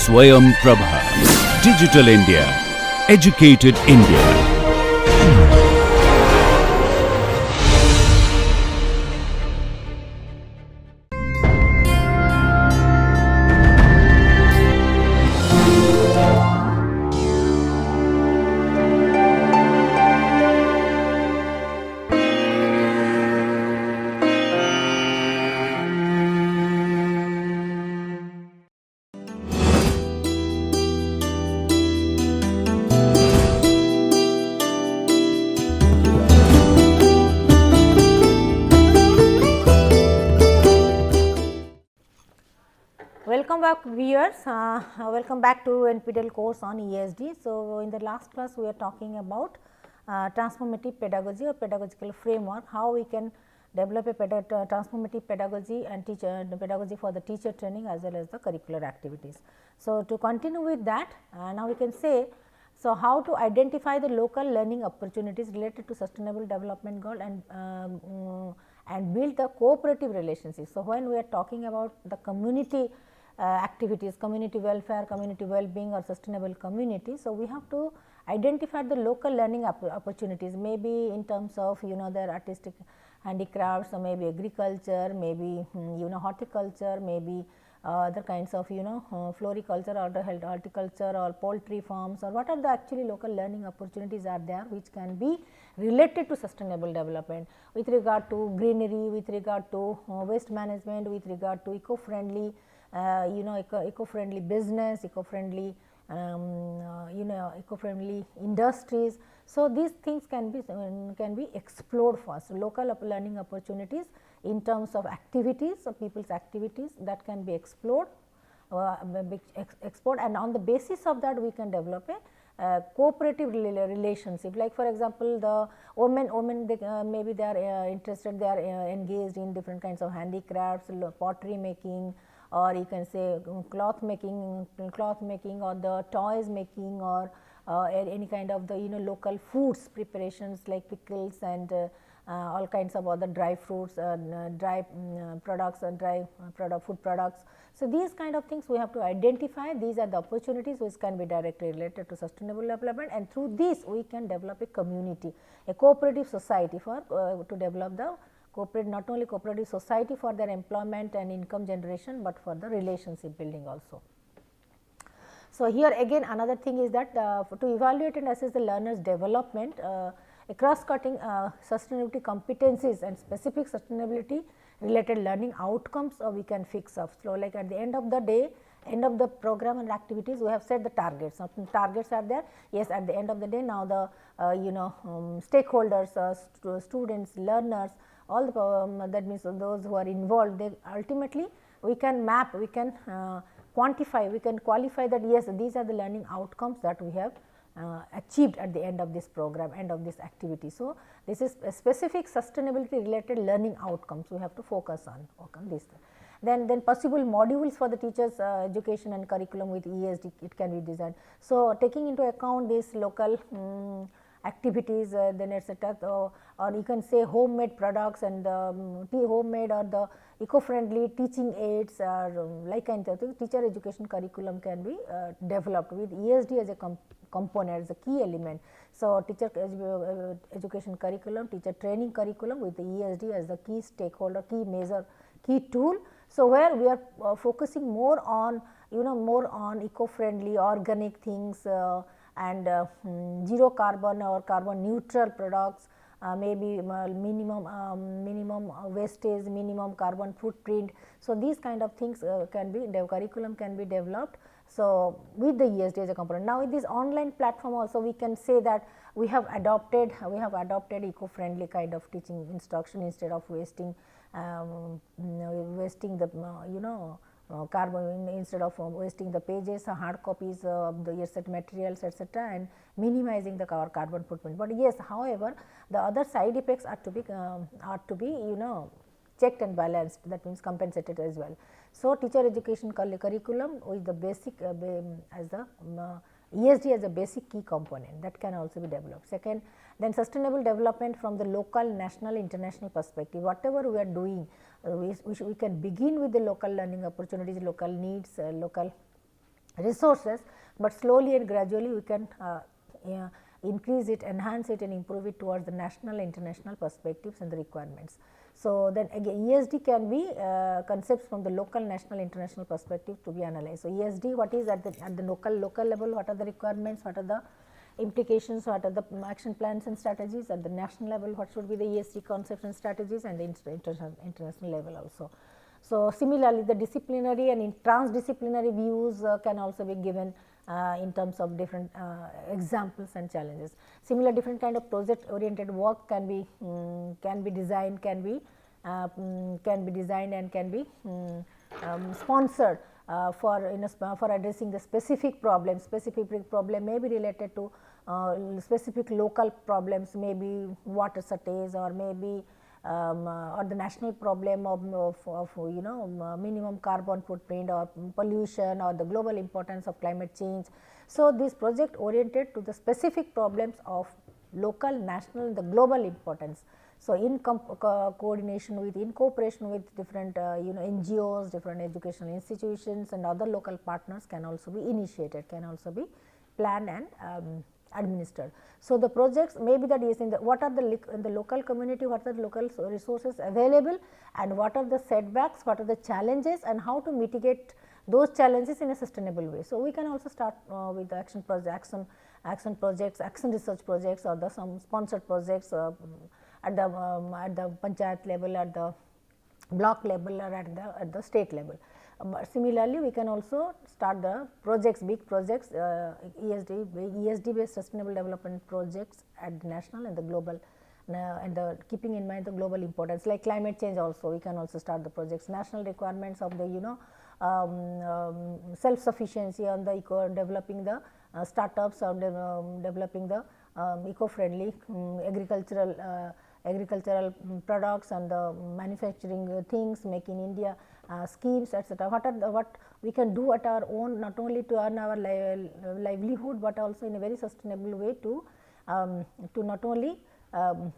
Swayam Prabha. Digital India. Educated India. Welcome back viewers, welcome back to NPTEL course on ESD. So, in the last class we are talking about transformative pedagogy or pedagogical framework, how we can develop a transformative pedagogy and pedagogy for the teacher training as well as the curricular activities. So, to continue with that, now we can say, so how to identify the local learning opportunities related to sustainable development goal and build the cooperative relationships. So, when we are talking about the community activities, community welfare, community well-being or sustainable community. So, we have to identify the local learning opportunities, maybe in terms of their artistic handicrafts or maybe agriculture, maybe horticulture, maybe other kinds of floriculture or the horticulture or poultry farms, or what are the actually local learning opportunities are there which can be related to sustainable development with regard to greenery, with regard to waste management, with regard to eco-friendly eco-friendly business, eco-friendly eco-friendly industries. So, these things can be explored first. So, local learning opportunities in terms of activities, so people's activities that can be explored, and on the basis of that we can develop a cooperative relationship. Like for example, the women they, maybe they are interested, they are engaged in different kinds of handicrafts, pottery making, or you can say cloth making or the toys making, or any kind of the local foods preparations like pickles and all kinds of other dry fruits, dry products and dry food products. So, these kind of things we have to identify, these are the opportunities which can be directly related to sustainable development, and through this we can develop a community, a cooperative society for to develop the not only cooperative society for their employment and income generation, but for the relationship building also. So, here again another thing is that to evaluate and assess the learner's development, a cross-cutting sustainability competencies and specific sustainability related learning outcomes we can fix up. So, like at the end of the day, end of the program and activities, we have set the targets. Certain targets are there. Yes, at the end of the day, now the stakeholders, students, learners, all the that means those who are involved, they ultimately we can map, we can quantify, we can qualify that yes, these are the learning outcomes that we have achieved at the end of this program, end of this activity. So, this is a specific sustainability related learning outcomes we have to focus on this. Then possible modules for the teachers education and curriculum with ESD, it can be designed. So, taking into account this local activities, then etc., or you can say homemade products and homemade or the eco-friendly teaching aids, or like kind of thing, teacher education curriculum can be developed with ESD as a component, as a key element. So, teacher education curriculum, teacher training curriculum with the ESD as the key stakeholder, key measure, key tool. So, where we are focusing more on more on eco-friendly organic things and zero carbon or carbon neutral products, maybe minimum wastage, minimum carbon footprint. So, these kind of things can be curriculum can be developed. So, with the ESD as a component. Now, with this online platform also we can say that we have adopted eco-friendly kind of teaching instruction instead of wasting the carbon, instead of wasting the pages, hard copies of the set materials, etc., and minimizing the carbon footprint. But yes, however, the other side effects are to be checked and balanced, that means compensated as well. So, teacher education curriculum with the basic as the ESD as a basic key component, that can also be developed. Second, then sustainable development from the local, national, international perspective. Whatever we are doing, we can begin with the local learning opportunities, local needs, local resources, but slowly and gradually we can increase it, enhance it and improve it towards the national international perspectives and the requirements. So, then again ESD can be concepts from the local, national, international perspective to be analyzed. So, ESD what is at the local level, what are the requirements, what are the implications, what are the action plans and strategies. At the national level, what should be the ESD concepts and strategies, and the international level also. So, similarly, the disciplinary and transdisciplinary views can also be given in terms of different examples and challenges. Similar different kind of project oriented work can be designed, can be designed and can be sponsored for addressing the specific problem. Specific problem may be related to specific local problems, maybe water shortage, or maybe or the national problem of minimum carbon footprint or pollution, or the global importance of climate change. So, this project oriented to the specific problems of local, national and the global importance. So, in coordination with, in cooperation with different NGOs, different educational institutions and other local partners can also be initiated, can also be planned and administered. So, the projects may be that is in the what are the in the local community, what are the local resources available, and what are the setbacks, what are the challenges, and how to mitigate those challenges in a sustainable way. So, we can also start with the action projects, action research projects, or the some sponsored projects at the panchayat level, at the block level, or at the state level. Similarly, we can also start the projects, big projects, ESD based sustainable development projects at the national and the global, and keeping in mind the global importance, like climate change also we can also start the projects. National requirements of the self sufficiency on the developing the startups, or developing the eco-friendly agricultural products and the manufacturing things, make in India schemes, etc. What we can do at our own, not only to earn our livelihood, but also in a very sustainable way to not only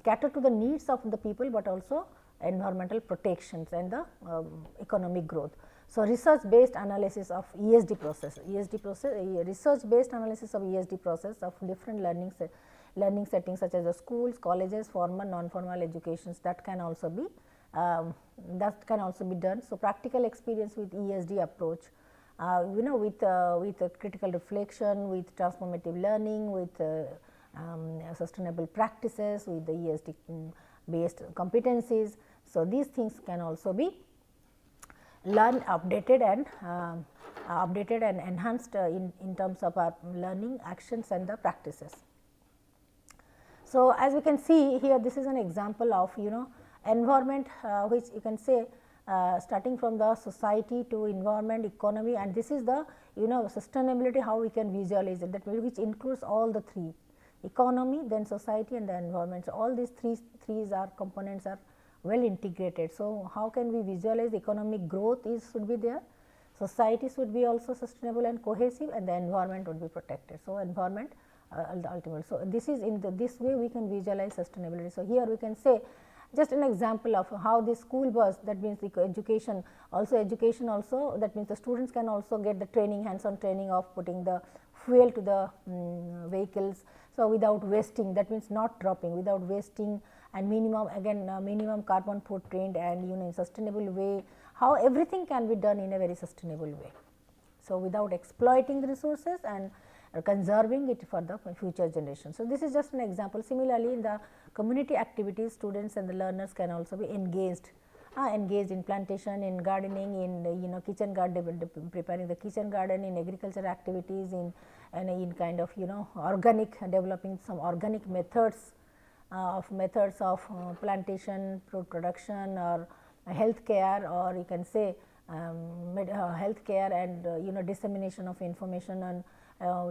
cater to the needs of the people, but also environmental protections and the economic growth. So, research based analysis of ESD process, research based analysis of ESD process of different learning settings such as the schools, colleges, formal, non-formal educations, that can also be done. So, practical experience with ESD approach, with critical reflection, with transformative learning, with sustainable practices, with the ESD based competencies. So, these things can also be learned, updated and enhanced in terms of our learning actions and the practices. So, as we can see here, this is an example of environment, which you can say starting from the society to environment, economy, and this is the sustainability, how we can visualize it, that which includes all the three: economy, then society and the environment. So, all these three components are well integrated. So, how can we visualize economic growth should be there, society should be also sustainable and cohesive, and the environment would be protected. So, environment the ultimate. So, this is in this way we can visualize sustainability. So, here we can say just an example of how the school bus, that means the education also, that means the students can also get the training, hands on training of putting the fuel to the vehicles. So, without wasting, that means not dropping, without wasting, and minimum carbon footprint, and in sustainable way, how everything can be done in a very sustainable way. So, without exploiting the resources and conserving it for the future generation. So, this is just an example. Similarly, in the community activities, students and the learners can also be engaged in plantation, in gardening, in kitchen garden, preparing the kitchen garden, in agriculture activities, in kind of organic, developing some organic methods of plantation, fruit production, or healthcare, or you can say healthcare and dissemination of information on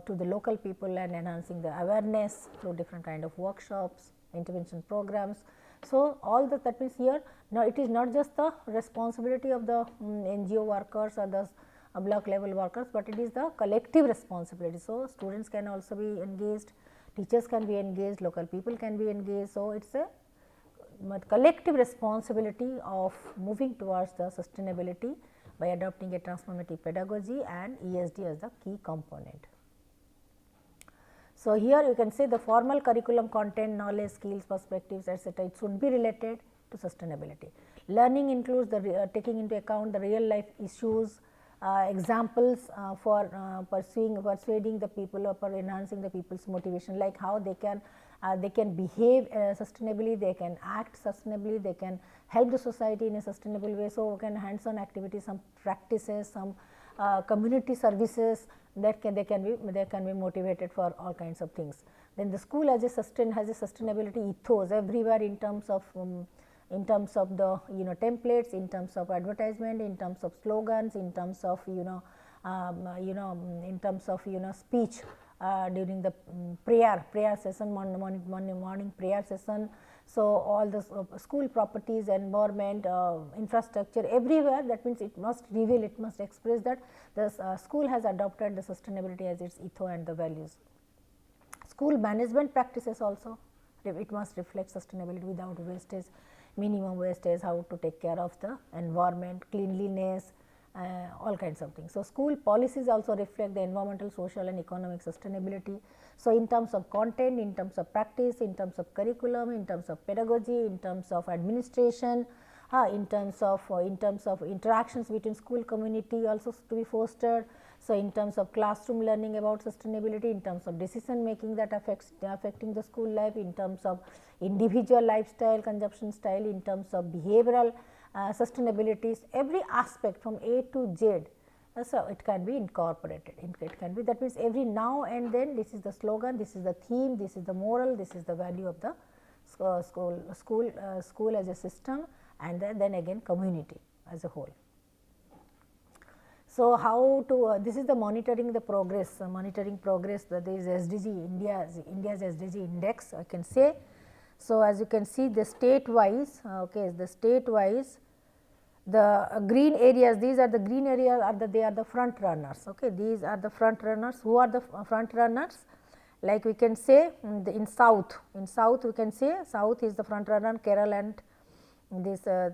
to the local people, and enhancing the awareness through different kind of workshops, intervention programs. So, all that means here now it is not just the responsibility of the NGO workers or the block level workers, but it is the collective responsibility. So, students can also be engaged, teachers can be engaged, local people can be engaged. So, it is a collective responsibility of moving towards the sustainability by adopting a transformative pedagogy and ESD as the key component. So, here you can say the formal curriculum content, knowledge, skills, perspectives, etc., it should be related to sustainability. Learning includes the taking into account the real life issues, examples for persuading the people or for enhancing the people's motivation, like how they can behave sustainably, they can act sustainably, they can help the society in a sustainable way. So, can hands on activities, some practices, some community services that they can be motivated for all kinds of things. Then the school has a sustainability ethos everywhere in terms of the templates, in terms of advertisement, in terms of slogans, in terms of in terms of speech during the prayer session, morning prayer session. So, all the school properties, environment, infrastructure, everywhere, that means it must reveal, it must express that the school has adopted the sustainability as its ethos and the values. School management practices also, it must reflect sustainability without wastage, minimum wastage, how to take care of the environment, cleanliness, all kinds of things. So, school policies also reflect the environmental, social and economic sustainability. So, in terms of content, in terms of practice, in terms of curriculum, in terms of pedagogy, in terms of administration, in terms of interactions between school community also to be fostered. So, in terms of classroom learning about sustainability, in terms of decision making that affecting the school life, in terms of individual lifestyle, consumption style, in terms of behavioral sustainabilities, every aspect from A to Z. So, it can be incorporated, it can be, that means every now and then this is the slogan, this is the theme, this is the moral, this is the value of the school as a system, and then again community as a whole. So, how to this is the monitoring the progress, that is SDG, India's SDG index, I can say. So, as you can see the state wise, the green areas, these are the green areas, they are the front runners. Okay, these are the front runners. Who are the front runners? Like we can say in south we can say south is the front runner, Kerala and this I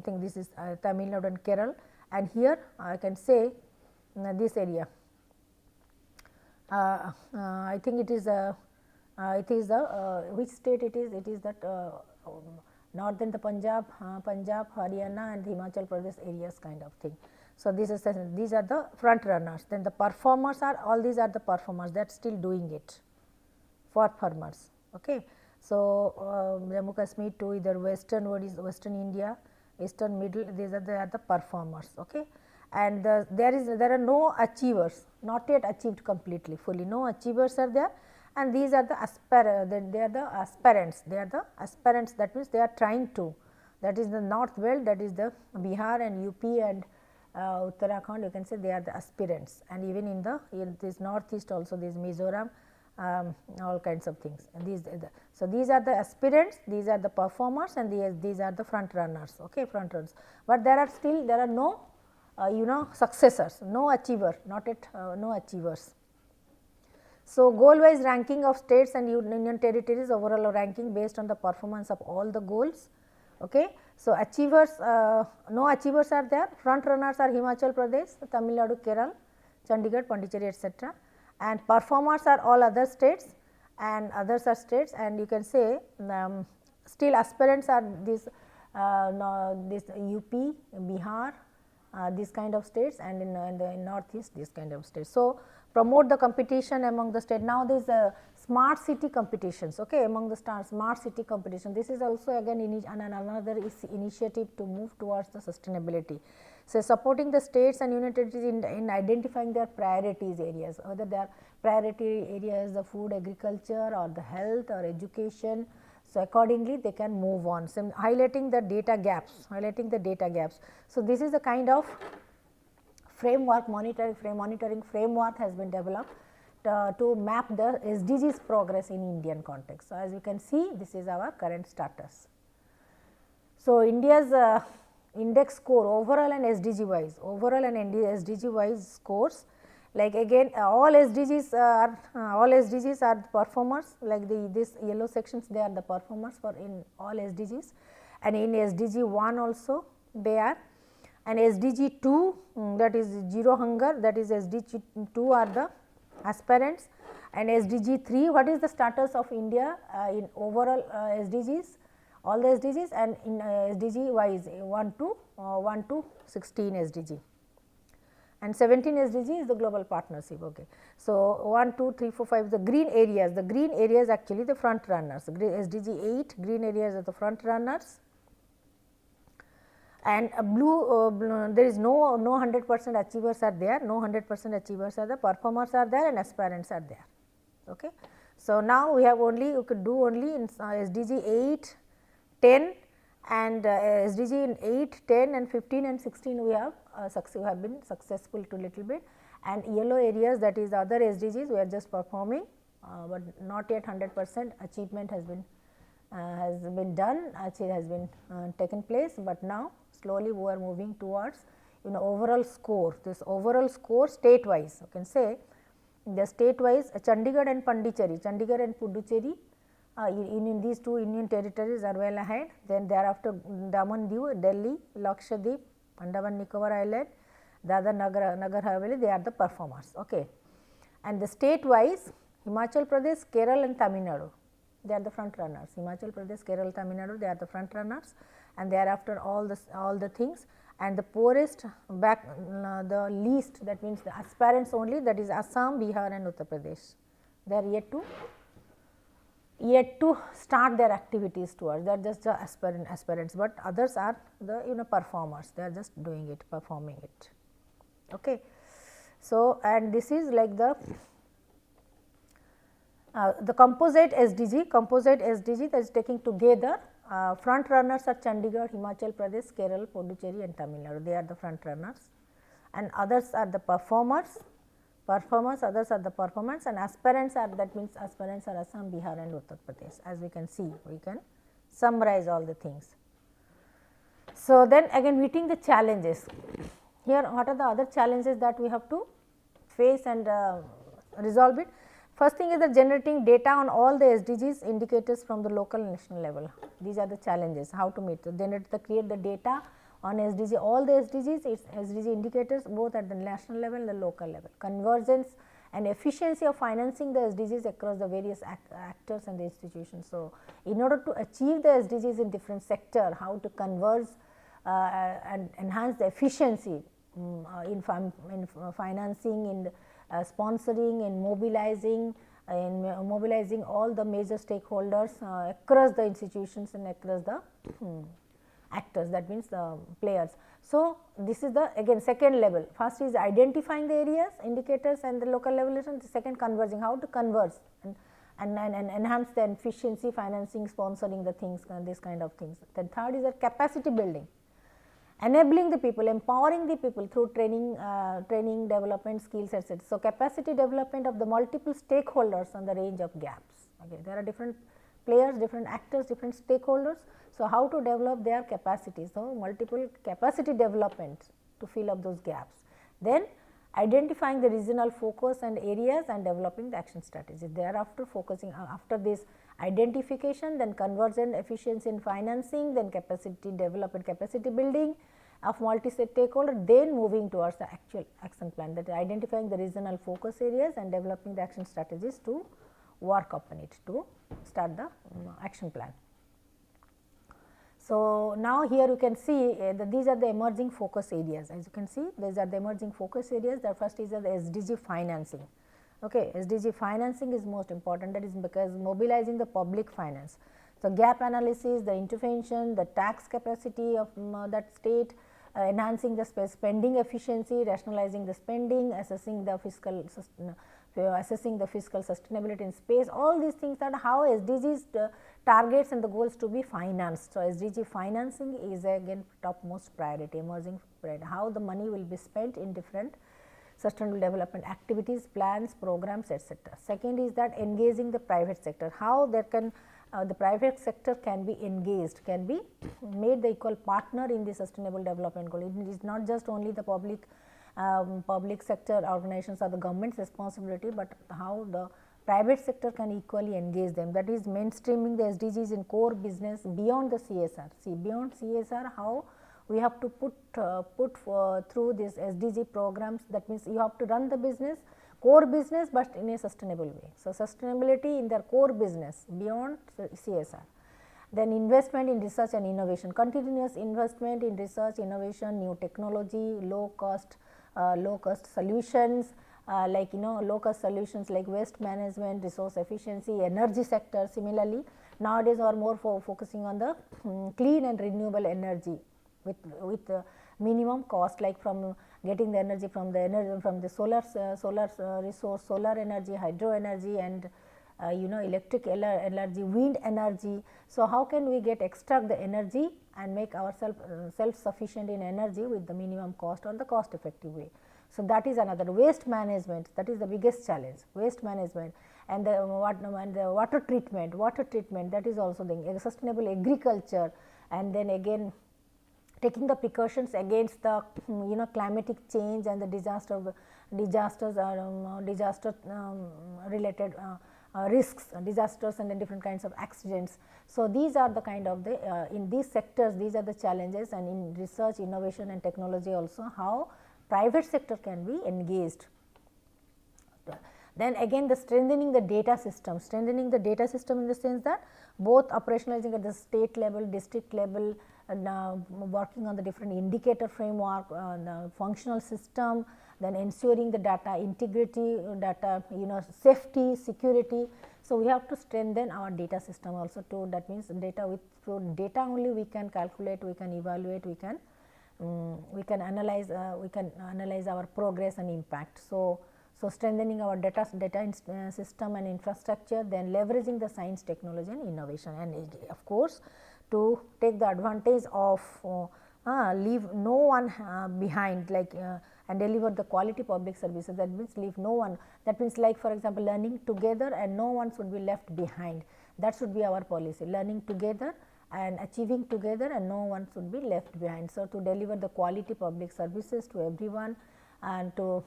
think this is Tamil Nadu and Kerala, and here I can say this area. I think it is the which state it is? It is that northern the Punjab, Haryana and Himachal Pradesh areas kind of thing. So, these are the front runners. Then the performers are, all these are the performers that still doing it for farmers. Okay. So, Jammu Kashmir to either western, what is western India, eastern middle, these are the performers. Okay. And there are no achievers, not yet achieved completely fully, no achievers are there, and these are the aspirants, that means they are trying to, that is the north belt, that is the Bihar and UP and Uttarakhand, you can say they are the aspirants, and even in this northeast also there is Mizoram, all kinds of things. And so these are the aspirants, these are the performers, and these are the front runners. Okay, front runners, but there are no successors, no achiever, not yet no achievers. So, goal wise ranking of states and union territories, overall ranking based on the performance of all the goals. Okay. So, achievers, no achievers are there, front runners are Himachal Pradesh, Tamil Nadu, Kerala, Chandigarh, Pondicherry, etc., and performers are all other states, and others are states, and you can say still aspirants are this UP, Bihar, these kind of states, and in northeast this kind of states. So, promote the competition among the state. Now, there is a smart city competitions, okay, among the smart city competition. This is also again another initiative to move towards the sustainability. So, supporting the states and union territories in identifying their priorities areas, whether their priority areas the food, agriculture or the health or education. So, accordingly they can move on. So, highlighting the data gaps, So, this is the kind of framework, monitoring framework has been developed to map the SDGs progress in Indian context. So, as you can see, this is our current status. So, India's index score overall and SDG wise, scores, like again all SDGs are performers, like this yellow sections, they are the performers for in all SDGs, and in SDG 1 also they are, and SDG 2 that is zero hunger, that is SDG 2 are the aspirants, and SDG 3 what is the status of India in overall SDGs, all the SDGs, and in SDG wise 1 to 16 SDG, and 17 SDG is the global partnership. Okay. So, 1, 2, 3, 4, 5 the green areas actually the front runners, SDG 8 green areas are the front runners, and blue there is no 100% achievers are there, no 100% achievers are there, performers are there and aspirants are there. Okay. So, now we have only you could do only in SDG 8, 10 and SDG in 8, 10 and 15 and 16 we have been successful to little bit, and yellow areas that is other SDGs we are just performing, but not yet 100% achievement has been done, actually has been taken place, but now slowly we are moving towards overall score. This overall score state wise, you can say the state wise Chandigarh and Puducherry in these two union territories are well ahead. Then thereafter Daman Diu, Delhi, Lakshadweep, Andaman Nicobar Island, Dadar Nagar Haveli, they are the performers. Okay. And the state wise Himachal Pradesh, Kerala and Tamil Nadu, they are the front runners. Himachal Pradesh, Kerala, Tamil Nadu, they are the front runners, and thereafter all the things, and the poorest the least, that means the aspirants only, that is Assam, Bihar and Uttar Pradesh. They are yet to start their activities towards, they are just the aspirants, but others are the performers, they are just doing it, performing it. Okay. So, and this is like the composite SDG that is taking together front runners are Chandigarh, Himachal Pradesh, Kerala, Pondicherry and Tamil Nadu, they are the front runners, and others are the performers, others are the performance, and aspirants are, that means aspirants are Assam, Bihar and Uttar Pradesh. As we can see, we can summarize all the things. So, then again meeting the challenges. Here what are the other challenges that we have to face and resolve it? First thing is the generating data on all the SDGs indicators from the local and national level. These are the challenges, how to meet, create the data on SDG, all the SDGs, its SDG indicators both at the national level and the local level. Convergence and efficiency of financing the SDGs across the various actors and the institutions. So, in order to achieve the SDGs in different sector, how to converge and enhance the efficiency in financing, in sponsoring, in mobilizing all the major stakeholders across the institutions and across the actors, that means the players. So, this is the again second level. First is identifying the areas, indicators and the local level, and the second converging, how to converge and enhance the efficiency, financing, sponsoring the things, this kind of things. Then third is the capacity building, enabling the people, empowering the people through training, development, skills, etc. So, capacity development of the multiple stakeholders on the range of gaps. Okay. There are different players, different actors, different stakeholders. So, how to develop their capacity? So, multiple capacity development to fill up those gaps. Then identifying the regional focus and areas and developing the action strategy. Thereafter focusing after this identification, then conversion, efficiency in financing, then capacity development, capacity building of multi-stakeholder, then moving towards the actual action plan, that is identifying the regional focus areas and developing the action strategies to work upon it to start the action plan. So, now here you can see that these are the emerging focus areas. As you can see, these are the emerging focus areas. The first is the SDG financing. Okay, SDG financing is most important, that is because mobilizing the public finance. So, gap analysis, the intervention, the tax capacity of that state, enhancing the spending efficiency, rationalizing the spending, assessing the fiscal sustainability in space, all these things are how SDGs targets and the goals to be financed. So, SDG financing is again topmost priority, emerging priority, how the money will be spent in different sustainable development activities, plans, programs, etc. Second is that engaging the private sector, how there can the private sector can be engaged, can be made the equal partner in the sustainable development goal. It is not just only the public sector organizations or the government's responsibility, but how the private sector can equally engage them, that is mainstreaming the SDGs in core business beyond the CSR. See, beyond CSR, how we have to put through these SDG programs. That means, you have to run the business, core business, but in a sustainable way. So, sustainability in their core business beyond CSR. Then investment in research and innovation, continuous investment in research, innovation, new technology, low cost solutions, like low cost solutions like waste management, resource efficiency, energy sector. Similarly, nowadays are more focusing on the clean and renewable energy with minimum cost, like from getting the energy from the solar resource, solar energy, hydro energy, and electric energy, wind energy. So, how can we extract the energy and make ourselves self sufficient in energy with the minimum cost or the cost effective way. So, that is another. Waste management, that is the biggest challenge, waste management, and the water treatment, that is also the sustainable agriculture, and then again taking the precautions against the climatic change and the disaster related risks, disasters, and then different kinds of accidents. So, these are the kind of the in these sectors, these are the challenges, and in research, innovation and technology also, how private sector can be engaged. Then again, the strengthening the data system in the sense that both operationalizing at the state level, district level, and working on the different indicator framework, the functional system, then ensuring the data integrity, data safety, security. So, we have to strengthen our data system also too. That means, through data only we can calculate, we can evaluate, we can analyze our progress and impact. So, strengthening our data system and infrastructure, then leveraging the science, technology and innovation, and of course, to take the advantage of leave no one behind, like and deliver the quality public services. That means, leave no one, that means, like for example, learning together and no one should be left behind. That should be our policy, learning together and achieving together, and no one should be left behind. So, to deliver the quality public services to everyone and to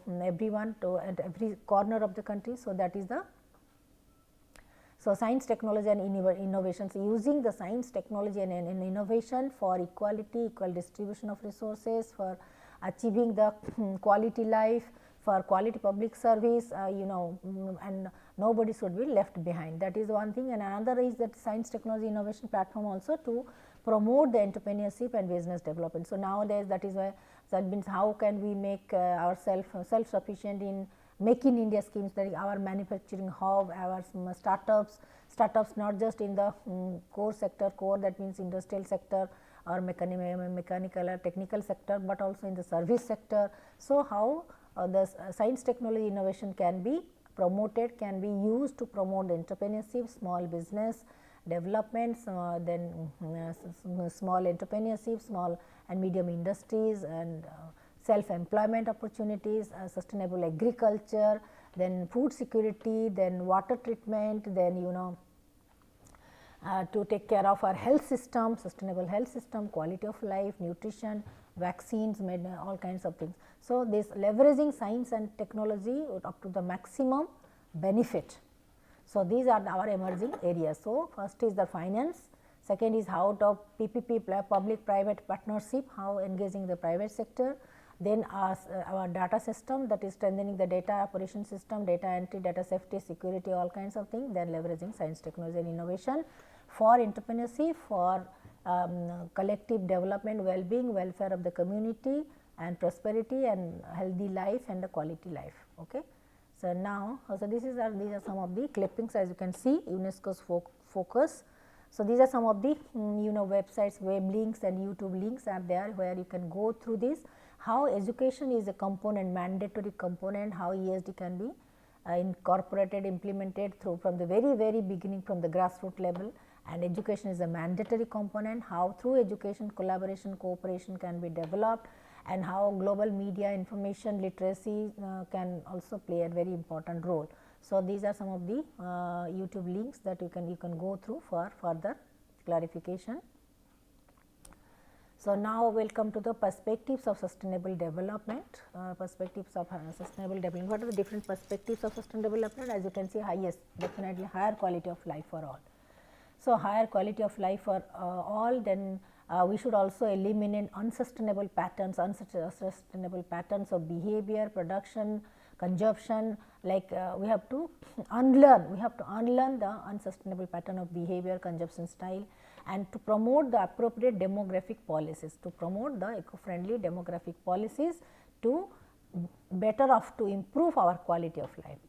at every corner of the country. So, that is the science, technology and innovations, using the science, technology and innovation for equality, equal distribution of resources, for achieving the quality life, for quality public service, and nobody should be left behind. That is one thing, and another is that science, technology, innovation platform also to promote the entrepreneurship and business development. So, nowadays that is why, that means, how can we make ourselves self sufficient in Make in India schemes, that is our manufacturing hub, our startups not just in the core sector, that means industrial sector or mechanical or technical sector, but also in the service sector. So, how the science, technology, innovation can be promoted, can be used to promote the entrepreneurship, small business developments, then small entrepreneurship, small and medium industries, and self-employment opportunities, sustainable agriculture, then food security, then water treatment, then to take care of our health system, sustainable health system, quality of life, nutrition, vaccines, all kinds of things. So, this leveraging science and technology up to the maximum benefit. So, these are our emerging areas. So, first is the finance, second is how to PPP, public private partnership, how engaging the private sector. Then our data system, that is strengthening the data operation system, data entry, data safety, security, all kinds of things. Then leveraging science, technology and innovation for entrepreneurship, for collective development, well-being, welfare of the community and prosperity and healthy life and the quality life. Okay. So, now, these are some of the clippings, as you can see, UNESCO's focus. So, these are some of the websites, web links and YouTube links are there, where you can go through this. How education is a component, mandatory component, how ESD can be incorporated, implemented from the very beginning, from the grassroots level, and education is a mandatory component, how through education collaboration, cooperation can be developed, and how global media information literacy can also play a very important role. So, these are some of the YouTube links that you can go through for further clarification. So, now we will come to the perspectives of sustainable development. Perspectives of sustainable development. What are the different perspectives of sustainable development? As you can see, highest, definitely higher quality of life for all. So, higher quality of life for all, then We should also eliminate unsustainable patterns of behavior, production, consumption. Like we have to unlearn the unsustainable pattern of behavior, consumption style, and to promote the appropriate demographic policies, to promote the eco-friendly demographic policies to better off, to improve our quality of life,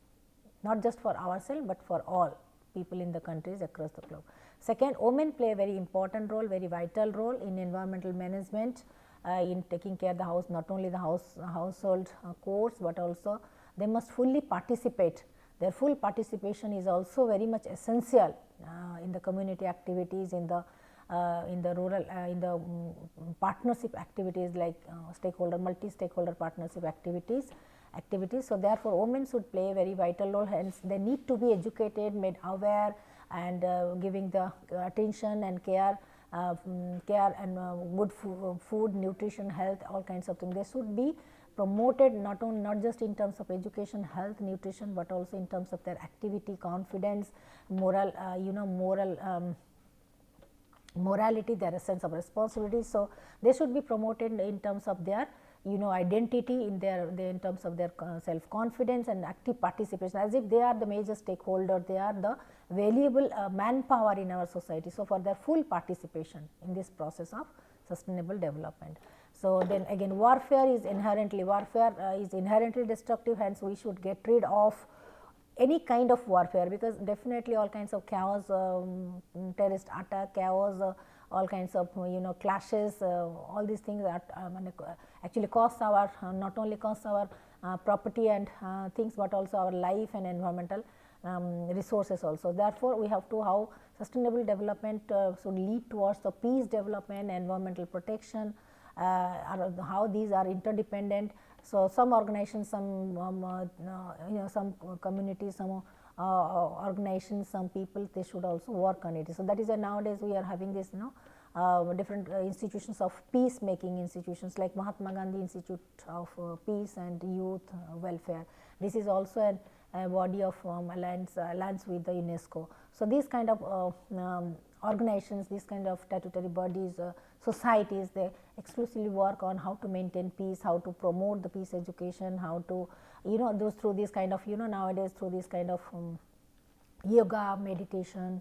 not just for ourselves, but for all people in the countries across the globe. Second, women play a very important role, very vital role in environmental management, in taking care of the house, not only the household chores, but also they must fully participate. Their full participation is also very much essential in the community activities, in the rural, in the partnership activities like multi-stakeholder partnership activities. So, therefore, women should play a very vital role, hence they need to be educated, made aware, and giving the attention and care and good food, nutrition, health, all kinds of things. They should be promoted not just in terms of education, health, nutrition, but also in terms of their activity, confidence, moral, morality, their sense of responsibility. So, they should be promoted in terms of their identity, in terms of their self confidence and active participation, as if they are the major stakeholder, they are the valuable manpower in our society. So, for their full participation in this process of sustainable development. So, then again warfare is inherently destructive, hence we should get rid of any kind of warfare, because definitely all kinds of chaos, terrorist attack, chaos, all kinds of clashes, all these things that actually cost our not only cost our property and things, but also our life and environmental resources also. Therefore, we have to how sustainable development should lead towards the peace development, environmental protection, how these are interdependent. So, some organizations, some some communities, some organizations, some people, they should also work on it. So, that is why nowadays we are having this different institutions of peacemaking institutions like Mahatma Gandhi Institute of Peace and Youth Welfare. This is also a body of alliance with the UNESCO. So, these kind of organizations, these kind of statutory bodies, societies, they exclusively work on how to maintain peace, how to promote the peace education, how to those through this kind of nowadays through this kind of yoga, meditation,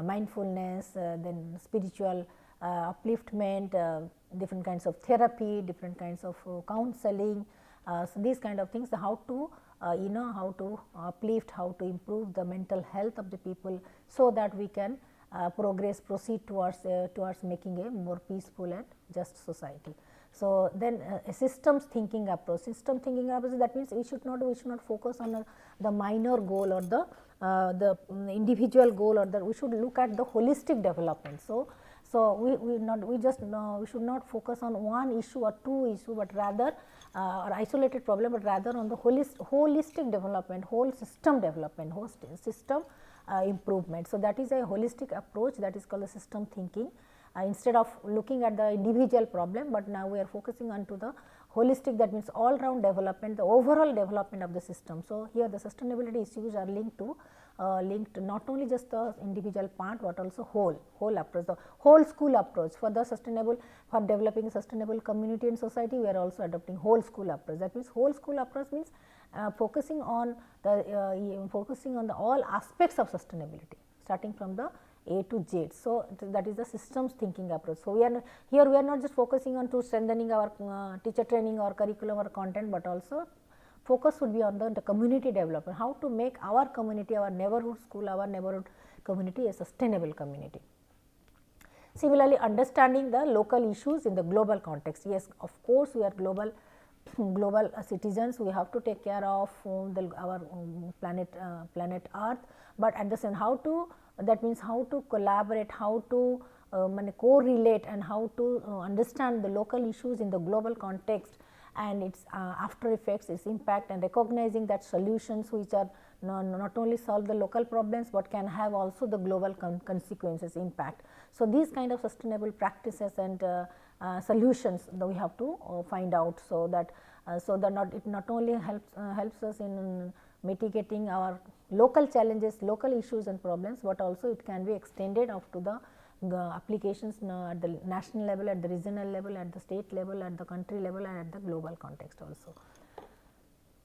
mindfulness, then spiritual upliftment, different kinds of therapy, different kinds of counseling. So, these kind of things, how to how to uplift, how to improve the mental health of the people, so that we can proceed towards making a more peaceful and just society. So, then a systems thinking approach. That means we should not focus on the minor goal or the individual goal, or we should look at the holistic development. So, we should not focus on one issue or two issue, but rather or isolated problem, but rather on the holistic development, whole system development, whole system improvement. So, that is a holistic approach, that is called a system thinking. Instead of looking at the individual problem, but now we are focusing on to the holistic, that means all round development, the overall development of the system. So, here the sustainability issues are linked not only just the individual part, but also whole approach, the whole school approach for developing a sustainable community and society. We are also adopting whole school approach. That means whole school approach means focusing on the all aspects of sustainability, starting from the A to Z. So, that is the systems thinking approach. So, we are not just focusing on to strengthening our teacher training or curriculum or content, but also focus would be on the community development, how to make our community, our neighborhood school, our neighborhood community a sustainable community. Similarly, understanding the local issues in the global context. Yes, of course, we are global citizens, we have to take care of our planet Earth, but at the same that means how to collaborate, how to correlate, and how to understand the local issues in the global context and its after effects, its impact, and recognizing that solutions which are not only solve the local problems, but can have also the global consequences, impact. So, these kind of sustainable practices and solutions that we have to find out, so that it not only helps us in mitigating our local challenges, local issues and problems, but also it can be extended up to the applications at the national level, at the regional level, at the state level, at the country level, and at the global context also.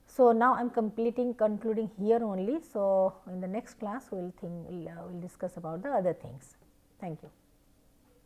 So, now I am concluding here only. So, in the next class we will discuss about the other things. Thank you.